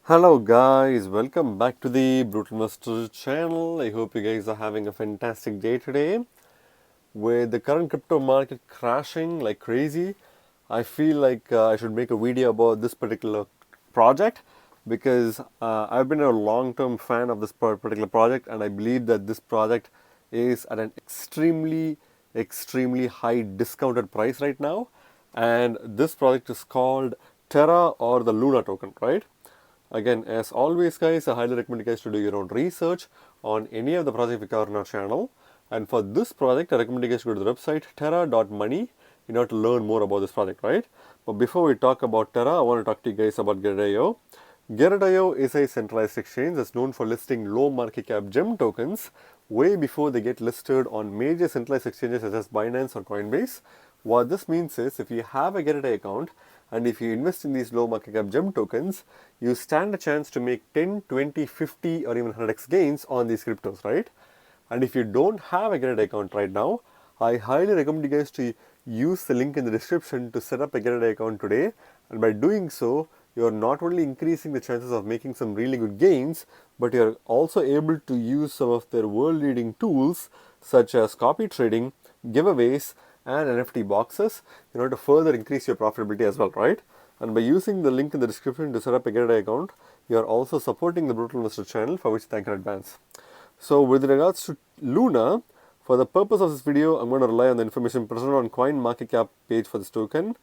Hello guys, welcome back to the Brutal Master channel. I hope you guys are having a fantastic day today. With the current crypto market crashing like crazy, I feel like I should make a video about this particular project because I've been a long-term fan of this particular project, and I believe that this project is at an extremely high discounted price right now. And this project is called Terra, or the Luna token, right? Again, as always guys, I highly recommend you guys to do your own research on any of the projects we cover on our channel. And for this project, I recommend you guys to go to the website terra.money in order to learn more about this project, right? But before we talk about Terra, I want to talk to you guys about Gateio. Gateio is a centralized exchange that's known for listing low market cap gem tokens way before they get listed on major centralized exchanges such as Binance or Coinbase. What this means is, if you have a Gateio account and if you invest in these low market cap gem tokens, you stand a chance to make 10, 20, 50 or even 100x gains on these cryptos, right? And if you don't have a Gateio account right now, I highly recommend you guys to use the link in the description to set up a Gateio account today. And by doing so, you're not only increasing the chances of making some really good gains, but you're also able to use some of their world-leading tools such as copy trading, giveaways, and NFT boxes in order to further increase your profitability as well, right? And by using the link in the description to set up a Gateio account, you're also supporting the Brutal Investor channel, for which thank you in advance. So with regards to Luna, for the purpose of this video, I'm going to rely on the information presented on CoinMarketCap page for this token.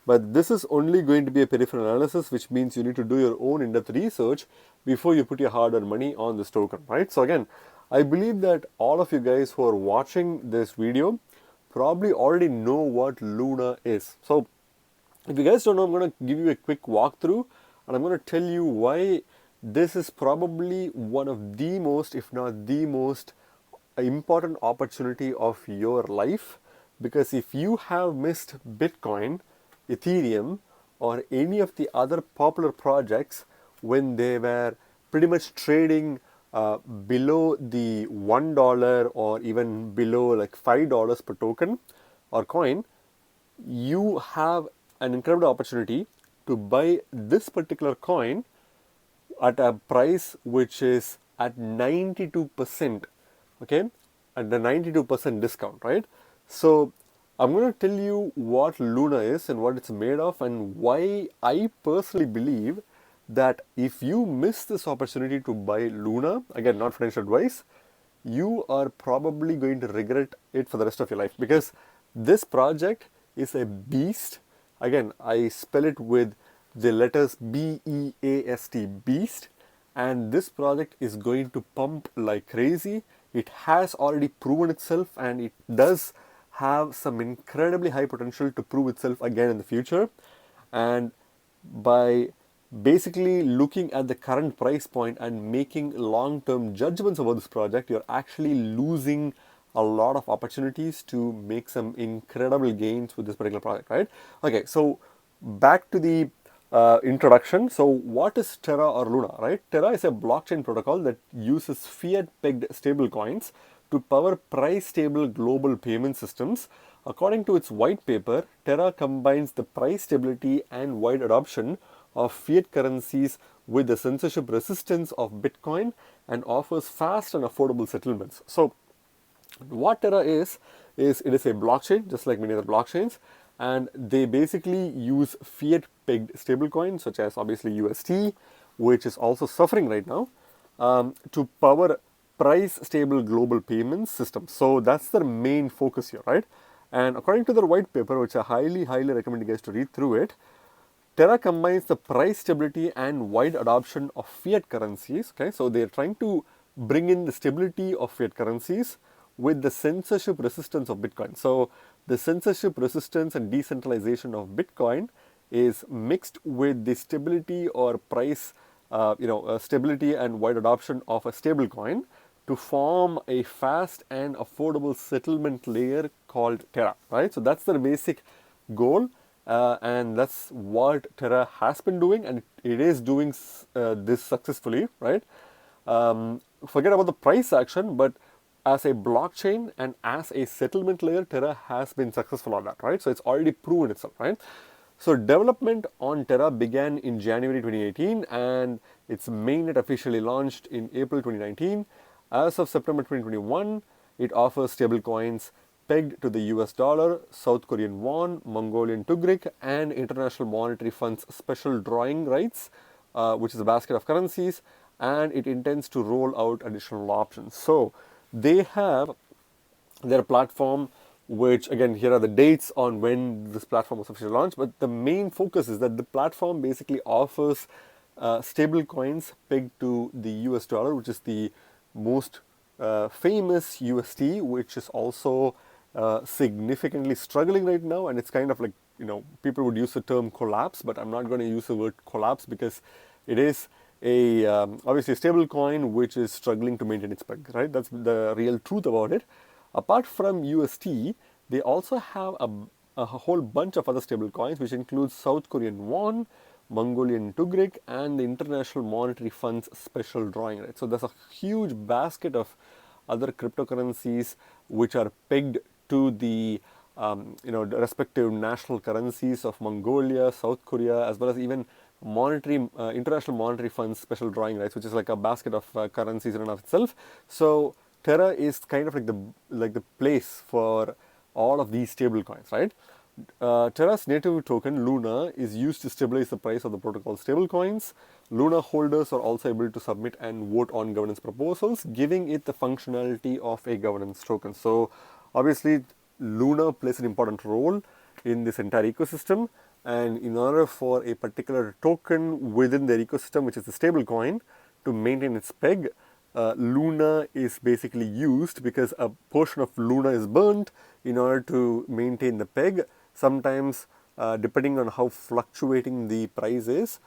But this is only going to be a peripheral analysis, which means you need to do your own in-depth research before you put your hard-earned money on this token, right? So again, I believe that all of you guys who are watching this video probably already know what Luna is. So if you guys don't know, I'm going to give you a quick walkthrough, and I'm going to tell you why this is probably one of the most, if not the most important opportunity of your life. Because if you have missed Bitcoin, Ethereum, or any of the other popular projects when they were pretty much trading below the $1 or even below like $5 per token or coin, you have an incredible opportunity to buy this particular coin at a price which is at 92%, okay, at the 92% discount, right? So I'm going to tell you what Luna is and what it's made of, and why I personally believe that if you miss this opportunity to buy Luna, again, not financial advice, you are probably going to regret it for the rest of your life, because this project is a beast. Again, I spell it with the letters B-E-A-S-T, beast. And this project is going to pump like crazy. It has already proven itself, and it does have some incredibly high potential to prove itself again in the future. And by basically looking at the current price point and making long-term judgments about this project, you're actually losing a lot of opportunities to make some incredible gains with this particular project, right? Okay, so back to the introduction. So what is Terra or Luna, right? Terra is a blockchain protocol that uses fiat-pegged stablecoins to power price-stable global payment systems. According to its white paper, Terra combines the price stability and wide adoption of fiat currencies with the censorship resistance of Bitcoin, and offers fast and affordable settlements. So what Terra is it is a blockchain just like many other blockchains, and they basically use fiat pegged stablecoins such as obviously UST, which is also suffering right now, to power price stable global payments systems. So that's their main focus here, right? And according to their white paper, which I highly recommend you guys to read through it, Terra combines the price stability and wide adoption of fiat currencies. Okay, so they're trying to bring in the stability of fiat currencies with the censorship resistance of Bitcoin. So the censorship resistance and decentralization of Bitcoin is mixed with the stability or price, stability and wide adoption of a stable coin to form a fast and affordable settlement layer called Terra, right? So that's their basic goal. And that's what Terra has been doing, and it is doing this successfully, right? Forget about the price action, but as a blockchain and as a settlement layer, Terra has been successful on that, right? So it's already proven itself, right? So development on Terra began in January 2018 and its mainnet officially launched in April 2019. As of September 2021, it offers stablecoins pegged to the US dollar, South Korean won, Mongolian tugrik, and International Monetary Fund's special drawing rights, which is a basket of currencies, and it intends to roll out additional options. So they have their platform, which again, here are the dates on when this platform was officially launched, but the main focus is that the platform basically offers stable coins pegged to the US dollar, which is the most famous UST, which is also significantly struggling right now. And it's kind of like, people would use the term collapse, but I'm not going to use the word collapse because it is a obviously a stable coin which is struggling to maintain its peg, right? That's the real truth about it. Apart from UST, they also have a whole bunch of other stable coins, which includes South Korean won, Mongolian tugrik, and the International Monetary Fund's special drawing right. So there's a huge basket of other cryptocurrencies which are pegged to the the respective national currencies of Mongolia, South Korea, as well as even International Monetary Fund's special drawing rights, which is like a basket of currencies in and of itself. So Terra is kind of like the place for all of these stable coins, right? Terra's native token Luna is used to stabilize the price of the protocol stablecoins. Luna holders are also able to submit and vote on governance proposals, giving it the functionality of a governance token. So obviously Luna plays an important role in this entire ecosystem, and in order for a particular token within their ecosystem, which is the stablecoin, to maintain its peg, Luna is basically used because a portion of Luna is burnt in order to maintain the peg. Sometimes, depending on how fluctuating the price is,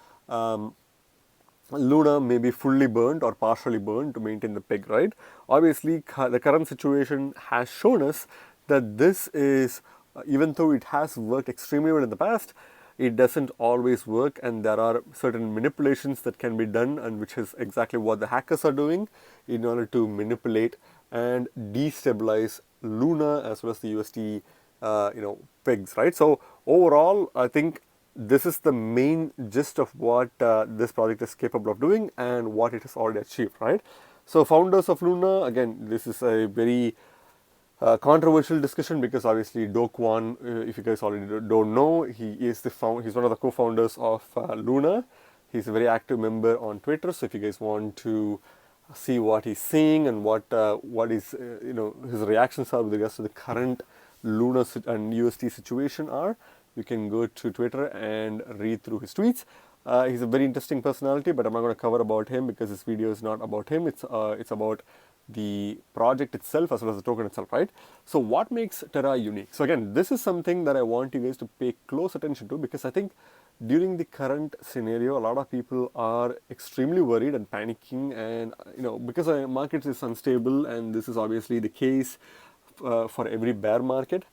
Luna may be fully burnt or partially burnt to maintain the peg, right? Obviously, the current situation has shown us that this is, even though it has worked extremely well in the past, it doesn't always work, and there are certain manipulations that can be done, and which is exactly what the hackers are doing in order to manipulate and destabilize Luna as well as the USD pegs, right? So overall, I think this is the main gist of what this project is capable of doing and what it has already achieved, right? So founders of Luna, again, this is a very controversial discussion because obviously Do Kwon, if you guys already don't know, he's one of the co-founders of Luna. He's a very active member on Twitter. So if you guys want to see what he's saying and what is his reactions are with regards to the current Luna and UST situation are, you can go to Twitter and read through his tweets. He's a very interesting personality, but I'm not going to cover about him because this video is not about him. It's about the project itself as well as the token itself, right? So what makes Terra unique? So again, this is something that I want you guys to pay close attention to, because I think during the current scenario, a lot of people are extremely worried and panicking, and because the market is unstable, and this is obviously the case for every bear market.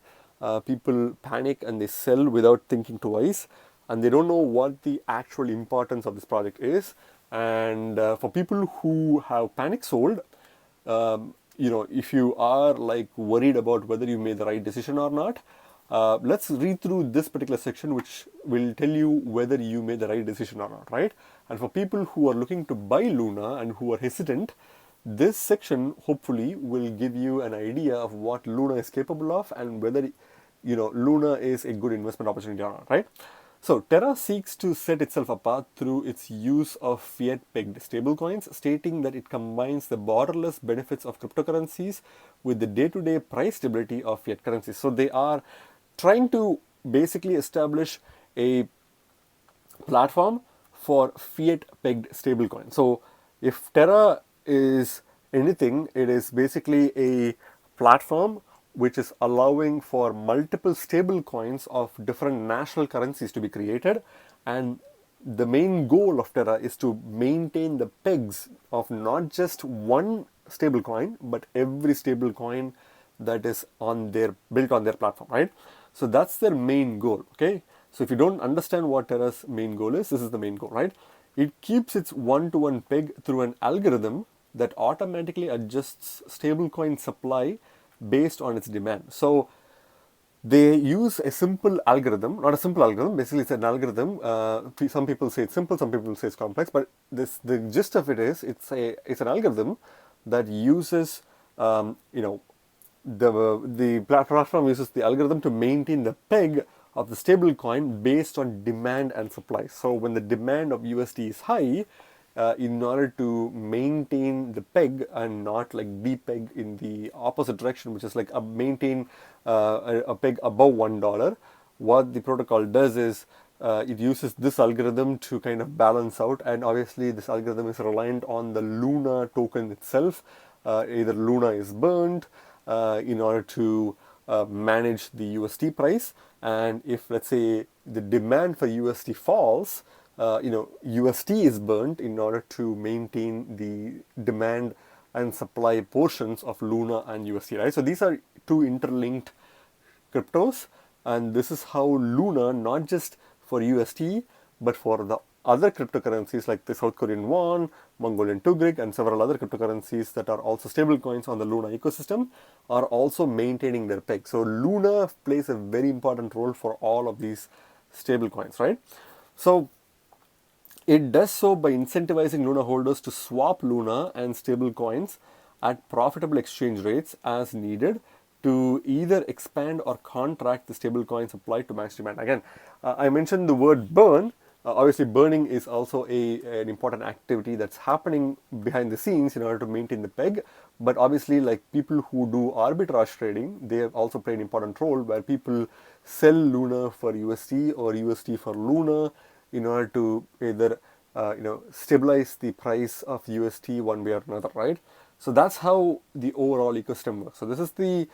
People panic and they sell without thinking twice, and they don't know what the actual importance of this project is. And for people who have panic sold, if you are like worried about whether you made the right decision or not, let's read through this particular section, which will tell you whether you made the right decision or not, right? And for people who are looking to buy Luna and who are hesitant, this section hopefully will give you an idea of what Luna is capable of and whether Luna is a good investment opportunity or not, right? So Terra seeks to set itself apart through its use of fiat-pegged stablecoins, stating that it combines the borderless benefits of cryptocurrencies with the day-to-day price stability of fiat currencies. So they are trying to basically establish a platform for fiat-pegged stablecoins. So if Terra is anything, it is basically a platform which is allowing for multiple stable coins of different national currencies to be created. And the main goal of Terra is to maintain the pegs of not just one stable coin, but every stable coin that is built on their platform, right? So that's their main goal, okay? So if you don't understand what Terra's main goal is, this is the main goal, right? It keeps its one-to-one peg through an algorithm that automatically adjusts stablecoin supply based on its demand. So They use a simple algorithm, not a simple algorithm. Basically, it's an algorithm. Some people say it's simple, some people say it's complex. But the gist of it is, it's an algorithm that uses, you know, the platform uses the algorithm to maintain the peg of the stable coin based on demand and supply. So when the demand of USD is high, in order to maintain the peg and not like depeg in the opposite direction, which is like maintain a peg above $1, what the protocol does is it uses this algorithm to kind of balance out, and obviously this algorithm is reliant on the Luna token itself. Either Luna is burned in order to manage the USD price, and if let's say the demand for USD falls, USD is burnt in order to maintain the demand and supply portions of Luna and USD, right? So these are two interlinked cryptos, and this is how Luna, not just for USD, but for the other cryptocurrencies like the South Korean won, Mongolian tugrik, and several other cryptocurrencies that are also stable coins on the Luna ecosystem, are also maintaining their peg. So Luna plays a very important role for all of these stable coins, right? So it does so by incentivizing Luna holders to swap Luna and stable coins at profitable exchange rates as needed to either expand or contract the stablecoin supply to match demand. Again, I mentioned the word burn. Obviously, burning is also an important activity that's happening behind the scenes in order to maintain the peg. But obviously, like people who do arbitrage trading, they have also play an important role where people sell Luna for USD or USD for Luna in order to either stabilize the price of USD one way or another, right? So that's how the overall ecosystem works. So this is the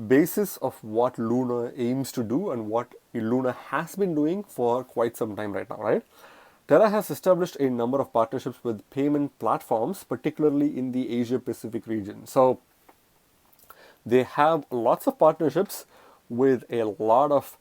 basis of what Luna aims to do and what Luna has been doing for quite some time right now, right? Terra has established a number of partnerships with payment platforms, particularly in the Asia Pacific region. So they have lots of partnerships with a lot of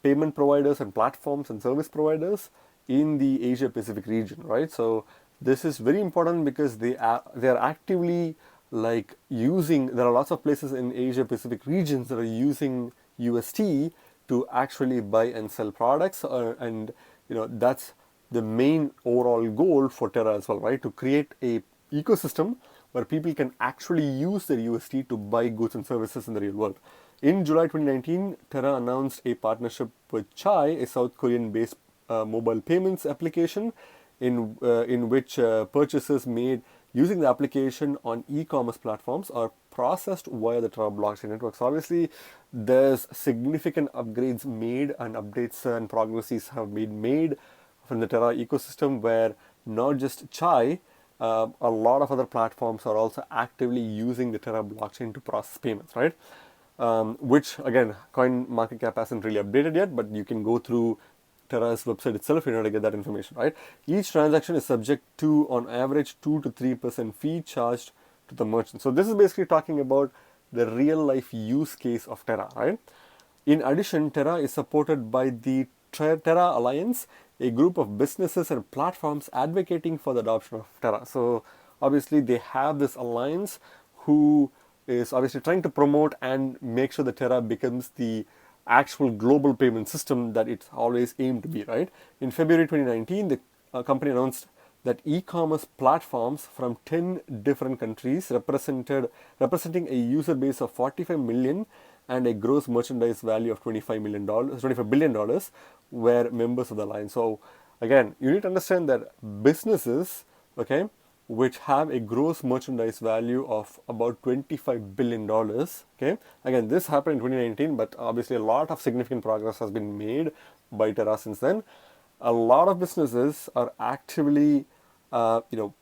payment providers and platforms and service providers in the Asia Pacific region, right? So this is very important because they are actively like using. There are lots of places in Asia Pacific regions that are using UST to actually buy and sell products, and that's the main overall goal for Terra as well, right? To create a ecosystem where people can actually use their UST to buy goods and services in the real world. In July 2019, Terra announced a partnership with Chai, a South Korean-based mobile payments application, in which purchases made using the application on e-commerce platforms are processed via the Terra blockchain network. So obviously, there's significant upgrades made and updates and progresses have been made from the Terra ecosystem, where not just Chai, a lot of other platforms are also actively using the Terra blockchain to process payments, right? Which again, coin market cap hasn't really updated yet, but you can go through Terra's website itself in order to get that information, right? Each transaction is subject to, on average, 2 to 3% fee charged to the merchant. So this is basically talking about the real life use case of Terra, right? In addition, Terra is supported by the Terra Alliance, a group of businesses and platforms advocating for the adoption of Terra. So obviously they have this alliance who is obviously trying to promote and make sure that Terra becomes the actual global payment system that it's always aimed to be, right? In February 2019, the company announced that e-commerce platforms from 10 different countries representing a user base of 45 million and a gross merchandise value of $25 billion were members of the line. So again, you need to understand that businesses, okay, which have a gross merchandise value of about $25 billion. Okay, again, this happened in 2019, but obviously a lot of significant progress has been made by Terra since then. A lot of businesses are actively,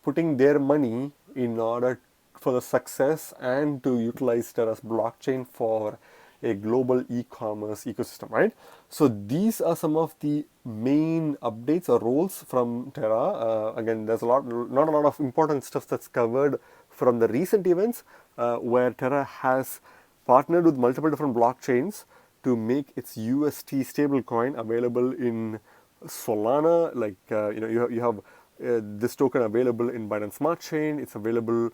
putting their money in order for the success and to utilize Terra's blockchain for a global e-commerce ecosystem, right? So these are some of the main updates or roles from Terra. Again, there's not a lot of important stuff that's covered from the recent events, where Terra has partnered with multiple different blockchains to make its UST stablecoin available in Solana. Like you have this token available in Binance Smart Chain. It's available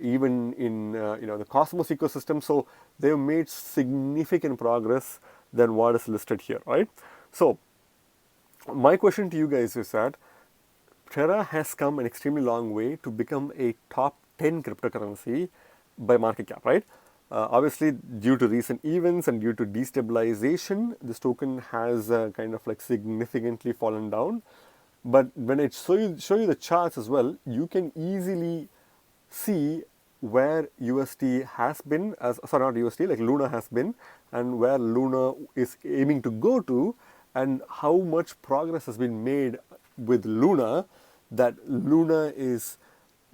even in the Cosmos ecosystem. So they've made significant progress than what is listed here, right? So my question to you guys is that Terra has come an extremely long way to become a top 10 cryptocurrency by market cap, right? Obviously, due to recent events and due to destabilization, this token has kind of like significantly fallen down. But when I show you the charts as well, you can easily see where UST has been, sorry, not UST, like Luna has been, and where Luna is aiming to go to, and how much progress has been made with Luna, that Luna is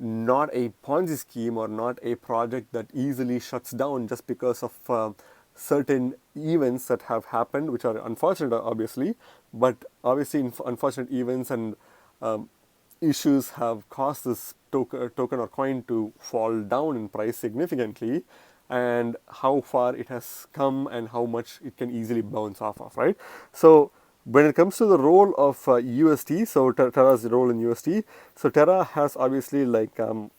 not a Ponzi scheme or not a project that easily shuts down just because of certain events that have happened, which are unfortunate, obviously, but obviously unfortunate events and issues have caused this token or coin to fall down in price significantly, and how far it has come and how much it can easily bounce off of, right? So when it comes to the role of UST, so Terra's role in UST, so Terra has obviously like the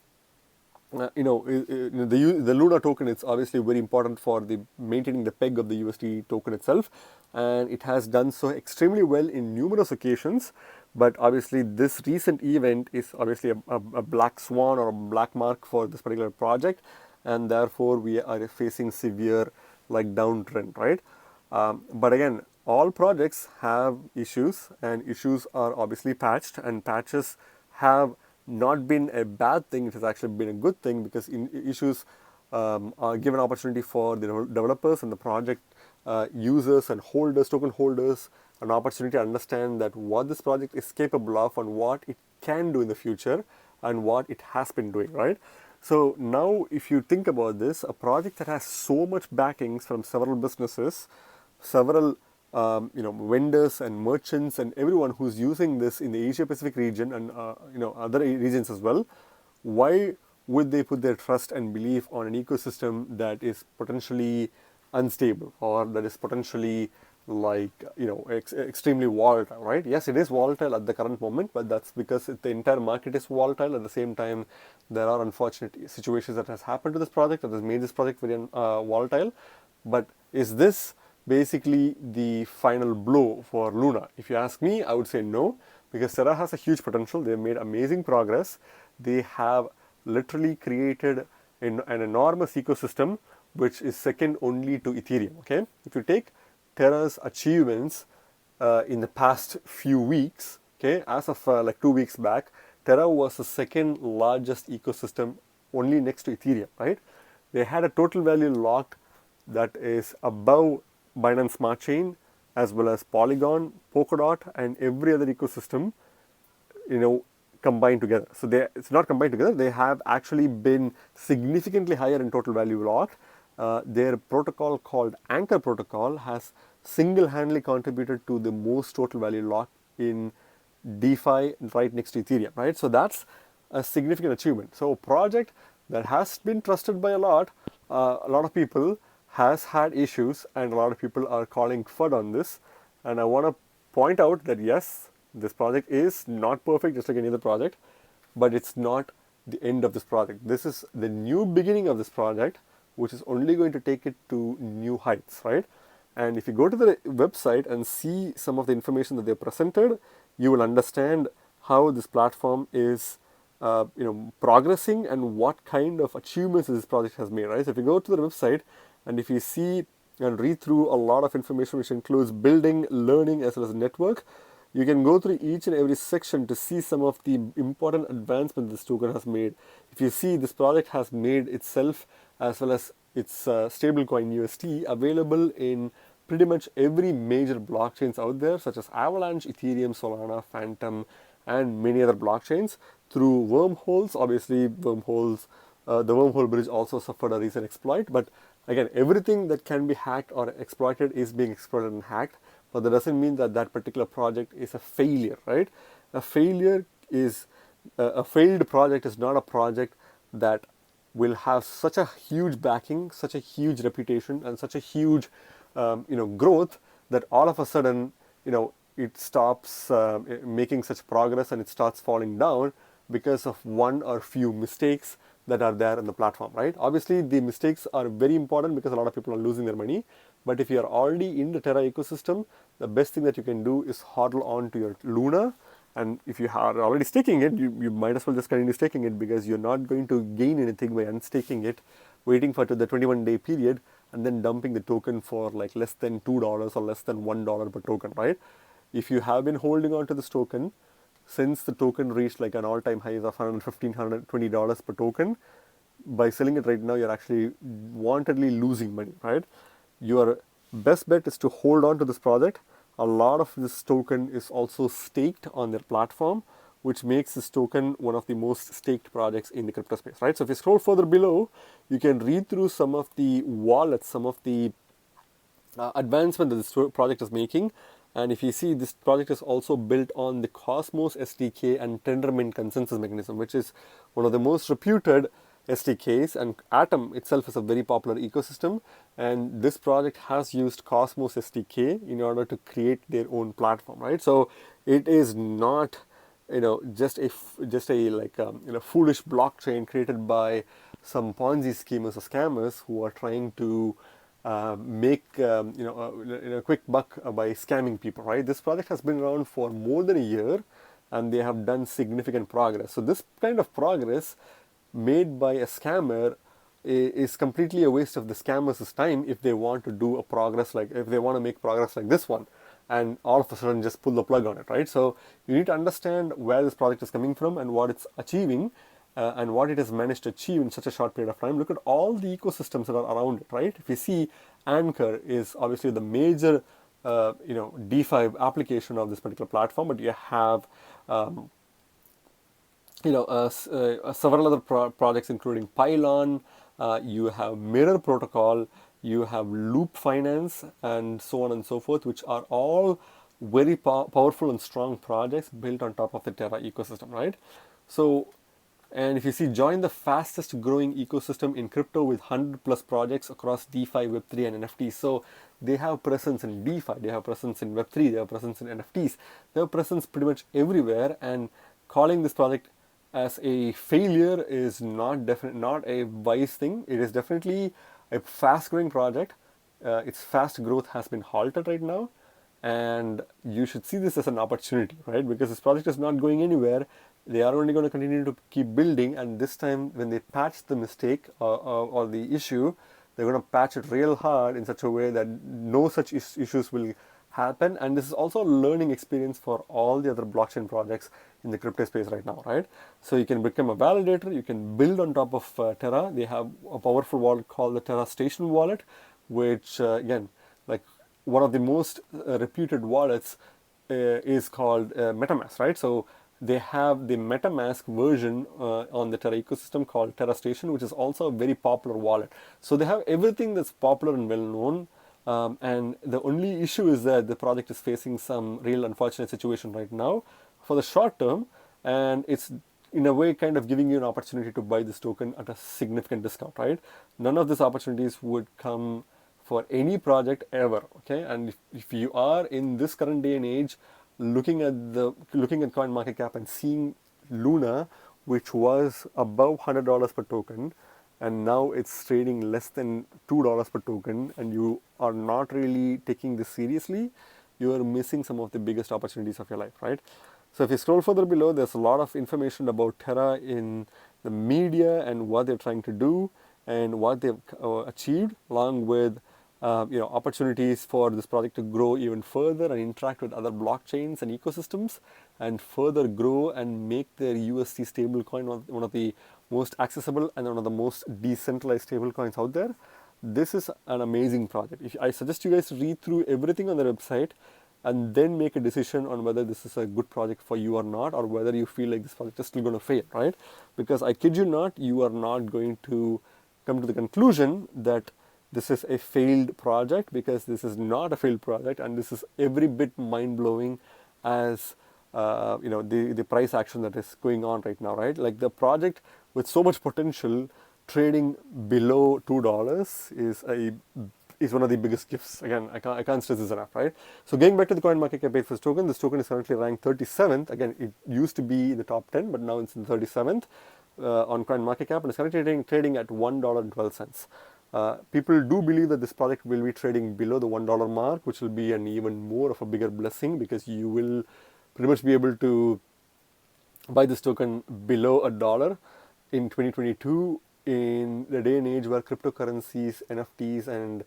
Luna token is obviously very important for the maintaining the peg of the USD token itself, and it has done so extremely well in numerous occasions. But obviously, this recent event is obviously a black swan or a black mark for this particular project, and therefore we are facing severe like downtrend, right? But again, all projects have issues, and issues are obviously patched, and patches have not been a bad thing. It has actually been a good thing, because issues are given opportunity for the developers and the project users and holders, token holders, an opportunity to understand that what this project is capable of and what it can do in the future and what it has been doing, right? So now if you think about this, a project that has so much backings from several businesses, several vendors and merchants and everyone who's using this in the Asia Pacific region and other regions as well, why would they put their trust and belief on an ecosystem that is potentially unstable or that is potentially like extremely volatile, right? Yes, it is volatile at the current moment, but that's because the entire market is volatile. At the same time, there are unfortunate situations that has happened to this project that has made this project very volatile. But is this basically the final blow for Luna? If you ask me, I would say no, because Terra has a huge potential. They've made amazing progress. They have literally created an enormous ecosystem which is second only to Ethereum. Okay, if you take Terra's achievements in the past few weeks, okay, as of like 2 weeks back, Terra was the second largest ecosystem, only next to Ethereum, right? They had a total value locked that is above Binance Smart Chain, as well as Polygon, Polkadot, and every other ecosystem, combined together. So it's not combined together. They have actually been significantly higher in total value locked. Their protocol called Anchor Protocol has single-handedly contributed to the most total value locked in DeFi right next to Ethereum, right? So that's a significant achievement. So a project that has been trusted by a lot of people has had issues, and a lot of people are calling FUD on this. And I want to point out that yes, this project is not perfect, just like any other project, but it's not the end of this project. This is the new beginning of this project, which is only going to take it to new heights, right? And if you go to the website and see some of the information that they presented, you will understand how this platform is progressing and what kind of achievements this project has made, right? So if you go to the website and if you see and read through a lot of information which includes building, learning, as well as network, you can go through each and every section to see some of the important advancements this token has made. If you see, this project has made itself as well as its stablecoin UST available in pretty much every major blockchains out there, such as Avalanche, Ethereum, Solana, Phantom, and many other blockchains through wormholes. Obviously, wormholes, the wormhole bridge also suffered a recent exploit, but again, everything that can be hacked or exploited is being exploited and hacked, but that doesn't mean that that particular project is a failure, right? A failure is, a failed project is not a project that will have such a huge backing, such a huge reputation, and such a huge, growth that all of a sudden, it stops making such progress and it starts falling down because of one or few mistakes that are there in the platform, right? Obviously, the mistakes are very important because a lot of people are losing their money. But if you are already in the Terra ecosystem, the best thing that you can do is hodl on to your Luna. And if you are already staking it, you might as well just continue staking it, because you're not going to gain anything by unstaking it, waiting for the 21-day period, and then dumping the token for like less than $2 or less than $1 per token, right? If you have been holding on to this token since the token reached like an all-time high of $115, $120 per token, by selling it right now, you're actually wantedly losing money, right? Your best bet is to hold on to this project. A lot of this token is also staked on their platform, which makes this token one of the most staked projects in the crypto space, right? So if you scroll further below, you can read through some of the wallets, some of the advancement that this project is making. And if you see, this project is also built on the Cosmos SDK and Tendermint consensus mechanism, which is one of the most reputed SDKs. And Atom itself is a very popular ecosystem. And this project has used Cosmos SDK in order to create their own platform, right? So it is not, just a like foolish blockchain created by some Ponzi schemers or scammers who are trying to make a quick buck by scamming people, right? This project has been around for more than a year, and they have done significant progress. So this kind of progress made by a scammer is completely a waste of the scammers' time if they want to do a progress like if they want to make progress like this one, and all of a sudden just pull the plug on it, right? So you need to understand where this project is coming from and what it's achieving, and what it has managed to achieve in such a short period of time. Look at all the ecosystems that are around it, right? If you see, Anchor is obviously the major, DeFi application of this particular platform, but you have, several other projects, including Pylon, you have Mirror Protocol, you have Loop Finance, and so on and so forth, which are all very powerful and strong projects built on top of the Terra ecosystem, right? So, and if you see, join the fastest growing ecosystem in crypto with 100 plus projects across DeFi, Web3, and NFTs. So they have presence in DeFi, they have presence in Web3, they have presence in NFTs, they have presence pretty much everywhere. And calling this project as a failure is not a wise thing. It is definitely a fast growing project. Its fast growth has been halted right now, and you should see this as an opportunity, right? Because this project is not going anywhere. They are only going to continue to keep building, and this time when they patch the mistake or the issue, they're going to patch it real hard in such a way that no such issues will happen. And this is also a learning experience for all the other blockchain projects in the crypto space right now, right? So you can become a validator, you can build on top of Terra. They have a powerful wallet called the Terra Station wallet, which again, like one of the most reputed wallets is called MetaMask, right? So they have the MetaMask version on the Terra ecosystem called Terra Station, which is also a very popular wallet. So they have everything that's popular and well known. And the only issue is that the project is facing some real unfortunate situation right now for the short term, and it's in a way kind of giving you an opportunity to buy this token at a significant discount, right? None of these opportunities would come for any project ever, okay? And if you are in this current day and age looking at coin market cap and seeing Luna, which was above $100 per token, and now it's trading less than $2 per token, and you are not really taking this seriously, you are missing some of the biggest opportunities of your life, right? So if you scroll further below, there's a lot of information about Terra in the media and what they're trying to do and what they've achieved, along with opportunities for this project to grow even further and interact with other blockchains and ecosystems, and further grow and make their USD stablecoin one of the most accessible and one of the most decentralized stablecoins out there. This is an amazing project. I suggest you guys read through everything on their website and then make a decision on whether this is a good project for you or not, or whether you feel like this project is still going to fail, right? Because I kid you not, you are not going to come to the conclusion that this is a failed project, because this is not a failed project, and this is every bit mind-blowing as the price action that is going on right now, right? Like the project with so much potential trading below $2 is a is one of the biggest gifts. Again, I can't stress this enough, right? So going back to the coin market cap page for this token is currently ranked 37th. Again, it used to be in the top 10, but now it's in 37th on coin market cap, and it's currently trading at $1.12. People do believe that this project will be trading below the $1 mark, which will be an even more of a bigger blessing, because you will pretty much be able to buy this token below $1 in 2022, in the day and age where cryptocurrencies, NFTs, and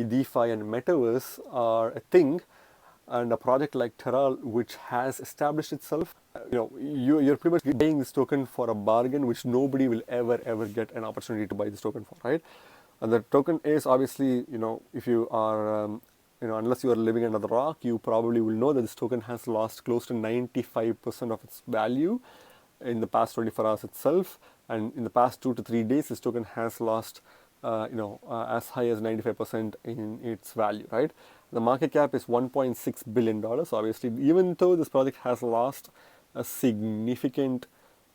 DeFi and metaverse are a thing. And a project like Terra, which has established itself, you're pretty much buying this token for a bargain, which nobody will ever get an opportunity to buy this token for, right? And the token is obviously, if you are, unless you are living under the rock, you probably will know that this token has lost close to 95% of its value in the past 24 hours itself, and in the past 2 to 3 days, this token has lost, as high as 95% in its value, right? The market cap is $1.6 billion. Obviously, even though this project has lost a significant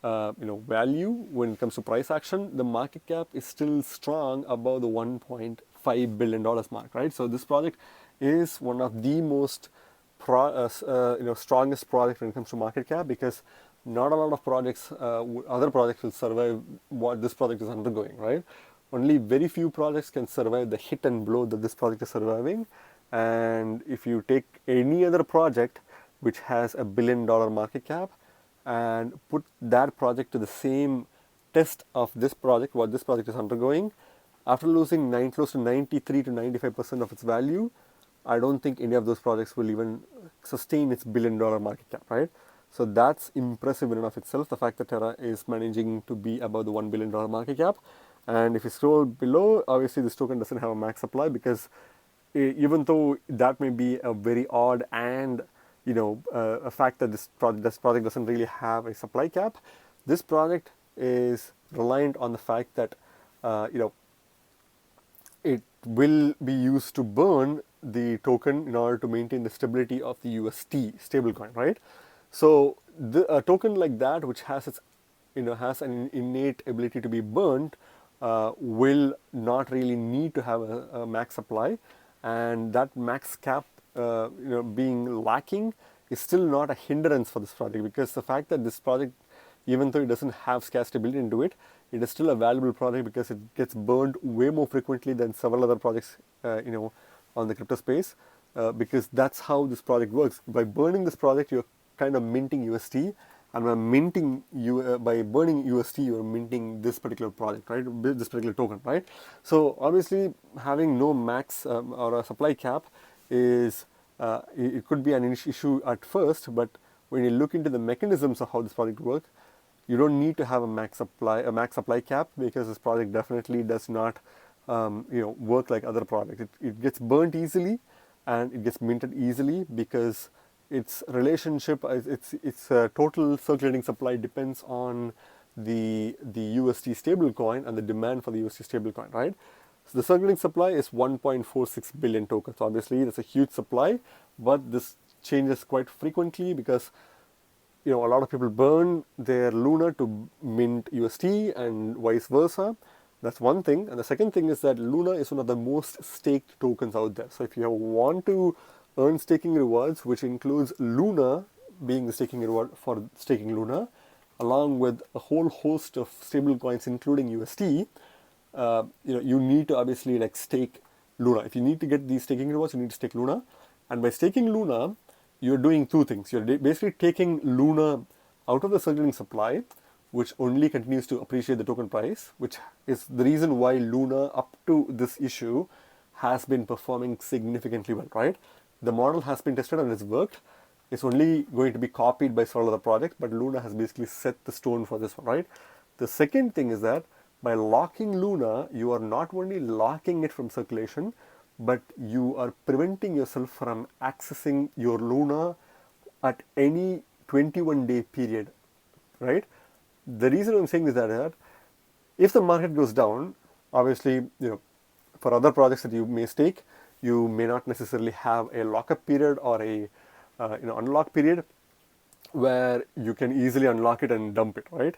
value when it comes to price action, the market cap is still strong above the $1.5 billion mark, right? So this project is one of the most strongest projects when it comes to market cap, because not a lot of projects, other projects will survive what this project is undergoing, right? Only very few projects can survive the hit and blow that this project is surviving. And if you take any other project which has a $1 billion market cap and put that project to the same test of this project, what this project is undergoing, after losing close to 93 to 95% of its value, I don't think any of those projects will even sustain its $1 billion market cap, right? So that's impressive in and of itself, the fact that Terra is managing to be above the $1 billion market cap. And if you scroll below, obviously this token doesn't have a max supply, because even though that may be a very odd and a fact that this project doesn't really have a supply cap, this project is reliant on the fact that it will be used to burn the token in order to maintain the stability of the UST stablecoin, right? So a token like that, which has its has an innate ability to be burnt, will not really need to have a max supply, and that max cap being lacking is still not a hindrance for this project, because the fact that this project, even though it doesn't have scarcity built into it, it is still a valuable project, because it gets burned way more frequently than several other projects on the crypto space, because that's how this project works. By burning this project, you're kind of minting UST, and by burning UST, you're minting this particular project, right? This particular token, right? So obviously, having no max or a supply cap is it could be an issue at first, but when you look into the mechanisms of how this project works, you don't need to have a max supply cap, because this project definitely does not work like other projects. It gets burnt easily, and it gets minted easily, because its relationship, its total circulating supply depends on the UST stablecoin and the demand for the UST stablecoin, right? So the circulating supply is 1.46 billion tokens. Obviously, that's a huge supply, but this changes quite frequently, because a lot of people burn their Luna to mint UST and vice versa. That's one thing. And the second thing is that Luna is one of the most staked tokens out there. So if you want to earn staking rewards, which includes Luna being the staking reward for staking Luna, along with a whole host of stable coins, including UST, you need to obviously stake Luna. If you need to get these staking rewards, you need to stake Luna. And by staking Luna, you're doing two things. You're basically taking Luna out of the circulating supply, which only continues to appreciate the token price, which is the reason why Luna, up to this issue, has been performing significantly well, right? The model has been tested and it's worked. It's only going to be copied by several other projects, but Luna has basically set the stone for this one, right? The second thing is that by locking Luna, you are not only locking it from circulation, but you are preventing yourself from accessing your Luna at any 21-day period, right? The reason I'm saying is that if the market goes down, obviously, for other projects that you may stake, you may not necessarily have a lockup period or a unlock period where you can easily unlock it and dump it, right?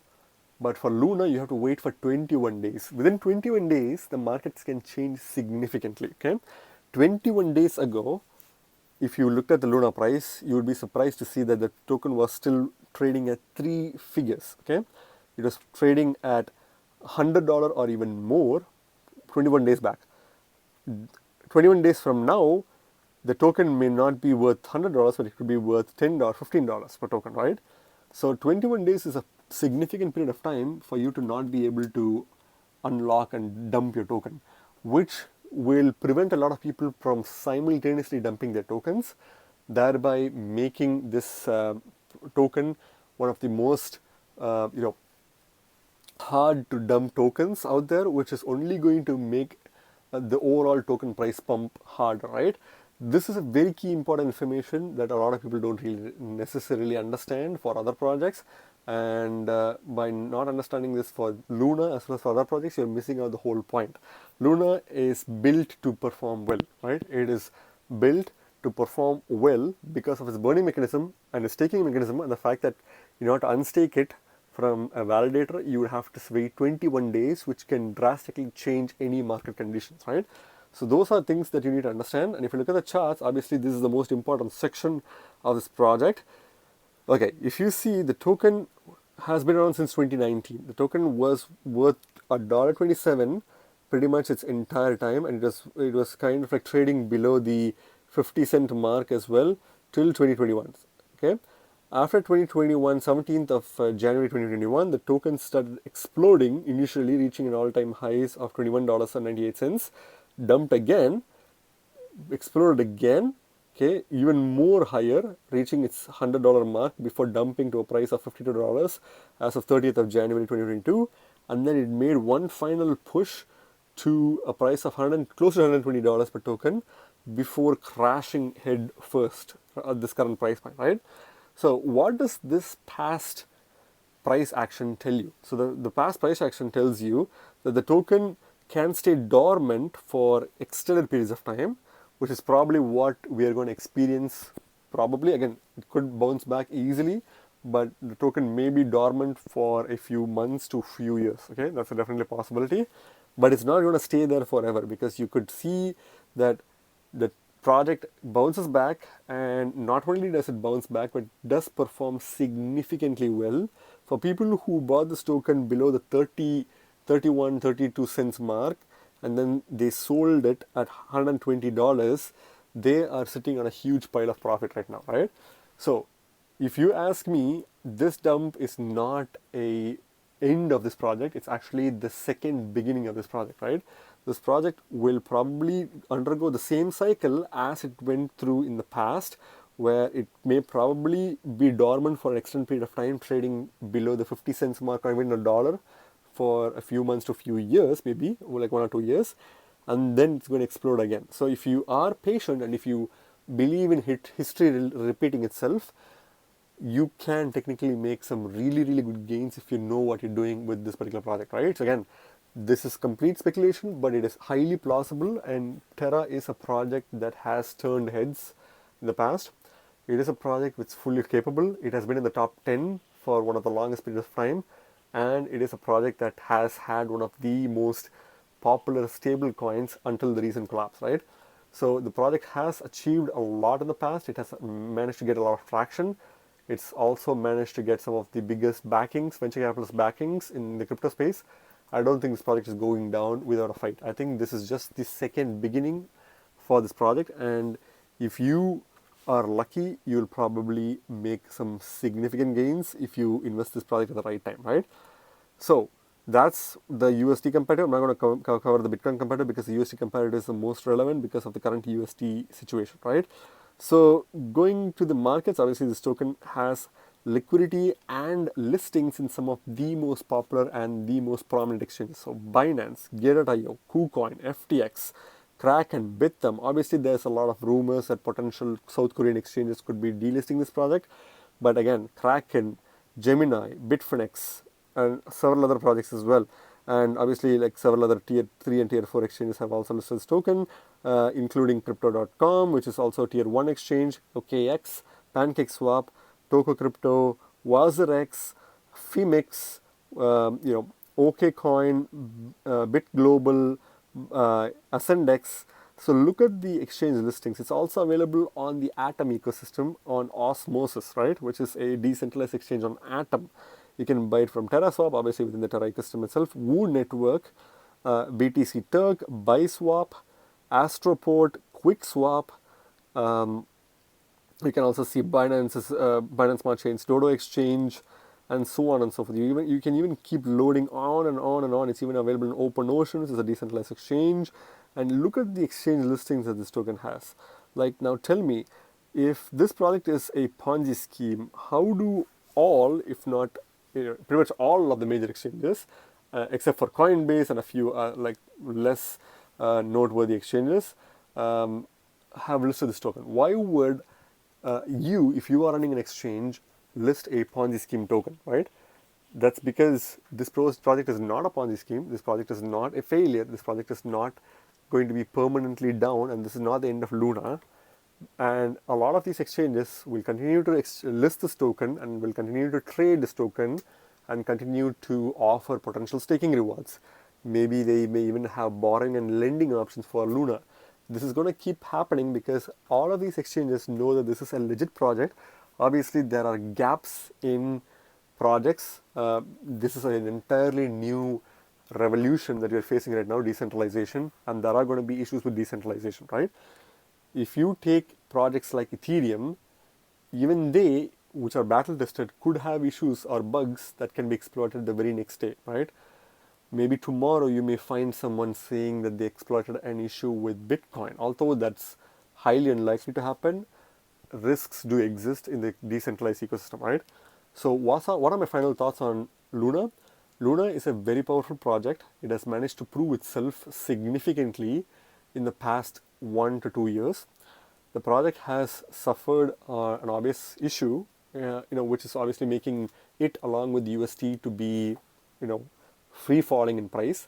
But for Luna, you have to wait for 21 days. Within 21 days, the markets can change significantly. Okay, 21 days ago, if you looked at the Luna price, you would be surprised to see that the token was still trading at three figures. Okay, it was trading at $100 or even more 21 days back. 21 days from now, the token may not be worth $100, but it could be worth $10, $15 per token, right? So 21 days is a significant period of time for you to not be able to unlock and dump your token, which will prevent a lot of people from simultaneously dumping their tokens, thereby making this token one of the most hard to dump tokens out there, which is only going to make the overall token price pump harder, right? This is a very key important information that a lot of people don't really necessarily understand for other projects. And by not understanding this for Luna as well as for other projects, you're missing out the whole point. Luna is built to perform well, right? It is built to perform well because of its burning mechanism and its staking mechanism, and the fact that in order to unstake it from a validator, you would have to wait 21 days, which can drastically change any market conditions, right? So those are things that you need to understand. And if you look at the charts, obviously this is the most important section of this project. Okay, if you see, the token has been around since 2019. The token was worth $1.27 pretty much its entire time, and it was kind of like trading below the 50-cent mark as well till 2021. Okay, after 2021, 17th of January 2021, the token started exploding, initially reaching an all-time highs of $21.98, dumped again, exploded again, okay, even more higher, reaching its $100 mark before dumping to a price of $52 as of 30th of January 2022, and then it made one final push to a price of close to $120 per token before crashing head first at this current price point, right? So what does this past price action tell you? So the past price action tells you that the token can stay dormant for extended periods of time, which is probably what we are going to experience. Probably, again, it could bounce back easily, but the token may be dormant for a few months to few years. Okay, that's definitely a possibility, but it's not going to stay there forever, because you could see that the project bounces back, and not only does it bounce back, but does perform significantly well. For people who bought this token below the 30, 31, 32 cents mark, and then they sold it at $120, they are sitting on a huge pile of profit right now, right? So if you ask me, this dump is not a end of this project. It's actually the second beginning of this project, right? This project will probably undergo the same cycle as it went through in the past, where it may probably be dormant for an extended period of time, trading below the 50 cents mark or even $1 for a few months to a few years, maybe like 1 or 2 years, and then it's going to explode again. So if you are patient and if you believe in history repeating itself, you can technically make some really, really good gains if you know what you're doing with this particular project, right? So again, this is complete speculation, but it is highly plausible, and Terra is a project that has turned heads in the past. It is a project which is fully capable. It has been in the top 10 for one of the longest periods of time, and it is a project that has had one of the most popular stable coins until the recent collapse, right? So the project has achieved a lot in the past. It has managed to get a lot of traction. It's also managed to get some of the biggest backings, venture capitalist backings in the crypto space. I don't think this project is going down without a fight. I think this is just the second beginning for this project, and if you are lucky, you'll probably make some significant gains if you invest this project at the right time, right? So that's the USD comparator. I'm not going to cover the Bitcoin comparator because the USD comparator is the most relevant because of the current USD situation, right? So going to the markets, obviously this token has liquidity and listings in some of the most popular and the most prominent exchanges. So Binance, Gateio, KuCoin, FTX, Kraken, Bithumb. Obviously there's a lot of rumors that potential South Korean exchanges could be delisting this project. But again, Kraken, Gemini, Bitfinex, and several other projects as well. And obviously, like several other tier 3 and tier 4 exchanges have also listed this token, including Crypto.com, which is also tier 1 exchange, OKX, PancakeSwap, Toko Crypto, WazirX, Fimix, OKCoin, BitGlobal, Ascendex. So look at the exchange listings. It's also available on the Atom ecosystem on Osmosis, right, which is a decentralized exchange on Atom. You can buy it from TerraSwap, obviously within the Terra ecosystem itself, Woo Network, BTC Turk, BuySwap, Astroport, QuickSwap. Um, you can also see Binance Smart Chain's Dodo Exchange, and so on and so forth. You can even keep loading on and on and on. It's even available in OpenOcean, which is a decentralized exchange. And look at the exchange listings that this token has. Like, now tell me, if this project is a Ponzi scheme, how do all, if not pretty much all of the major exchanges, except for Coinbase and a few like less noteworthy exchanges, have listed this token? Why would if you are running an exchange, list a Ponzi scheme token, right? That's because this project is not a Ponzi scheme. This project is not a failure. This project is not going to be permanently down, and this is not the end of Luna. And a lot of these exchanges will continue to list this token and will continue to trade this token and continue to offer potential staking rewards. Maybe they may even have borrowing and lending options for Luna. This is going to keep happening because all of these exchanges know that this is a legit project. Obviously, there are gaps in projects. This is an entirely new revolution that we are facing right now, decentralization, and there are going to be issues with decentralization, right? If you take projects like Ethereum, even they, which are battle tested, could have issues or bugs that can be exploited the very next day, right? Maybe tomorrow you may find someone saying that they exploited an issue with Bitcoin. Although that's highly unlikely to happen, risks do exist in the decentralized ecosystem, right? So what are my final thoughts on Luna? Luna is a very powerful project. It has managed to prove itself significantly in the past 1 to 2 years. The project has suffered an obvious issue, which is obviously making it, along with UST, to be, free falling in price.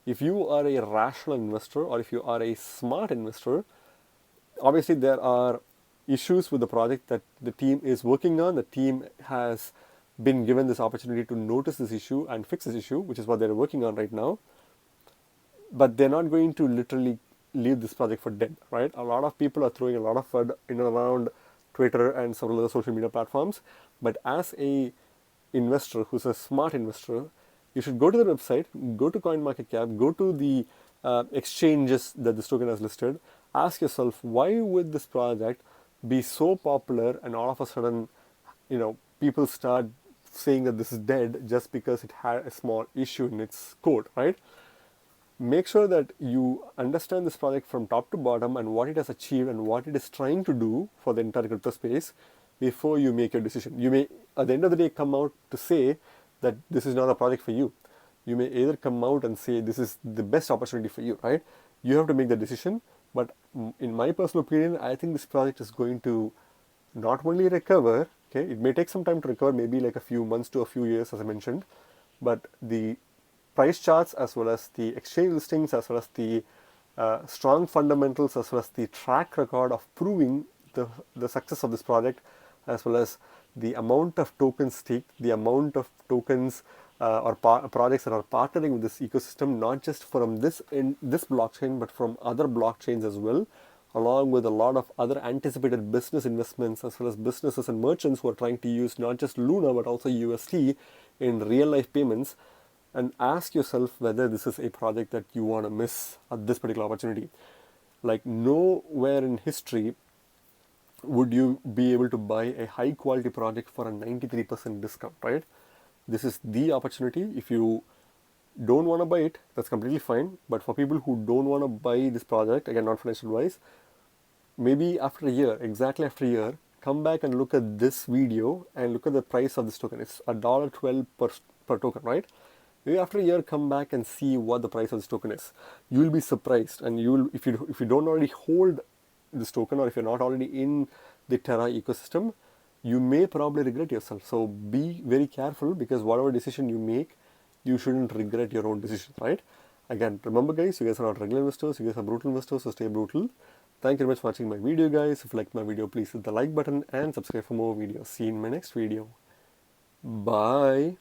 If you are a rational investor or if you are a smart investor, obviously there are issues with the project that the team is working on. The team has been given this opportunity to notice this issue and fix this issue, which is what they're working on right now. But they're not going to literally leave this project for dead, right? A lot of people are throwing a lot of FUD in and around Twitter and several other social media platforms. But as a investor who's a smart investor, you should go to the website, go to CoinMarketCap, go to the exchanges that this token has listed. Ask yourself, why would this project be so popular and all of a sudden, people start saying that this is dead just because it had a small issue in its code, right? Make sure that you understand this project from top to bottom and what it has achieved and what it is trying to do for the entire crypto space before you make your decision. You may, at the end of the day, come out to say that this is not a project for you. You may either come out and say this is the best opportunity for you, right? You have to make the decision. But in my personal opinion, I think this project is going to not only recover, okay, it may take some time to recover, maybe like a few months to a few years, as I mentioned, but the price charts, as well as the exchange listings, as well as the strong fundamentals, as well as the track record of proving the success of this project, as well as the amount of tokens staked, the amount of tokens or projects that are partnering with this ecosystem, not just from this blockchain, but from other blockchains as well, along with a lot of other anticipated business investments, as well as businesses and merchants who are trying to use not just Luna, but also UST in real life payments. And ask yourself whether this is a project that you want to miss at this particular opportunity. Like, nowhere in history would you be able to buy a high quality project for a 93% discount, right? This is the opportunity. If you don't want to buy it, that's completely fine. But for people who don't want to buy this project, again, not financial advice, maybe after a year, exactly after a year, come back and look at this video and look at the price of this token. It's $1.12 per token, right? Maybe after a year, come back and see what the price of this token is. You will be surprised, and if you don't already hold this token, or if you're not already in the Terra ecosystem, you may probably regret yourself. So be very careful, because whatever decision you make, you shouldn't regret your own decision, right? Again, remember guys, you guys are not regular investors, you guys are brutal investors, so stay brutal. Thank you very much for watching my video, guys. If you liked my video, please hit the like button and subscribe for more videos. See you in my next video. Bye.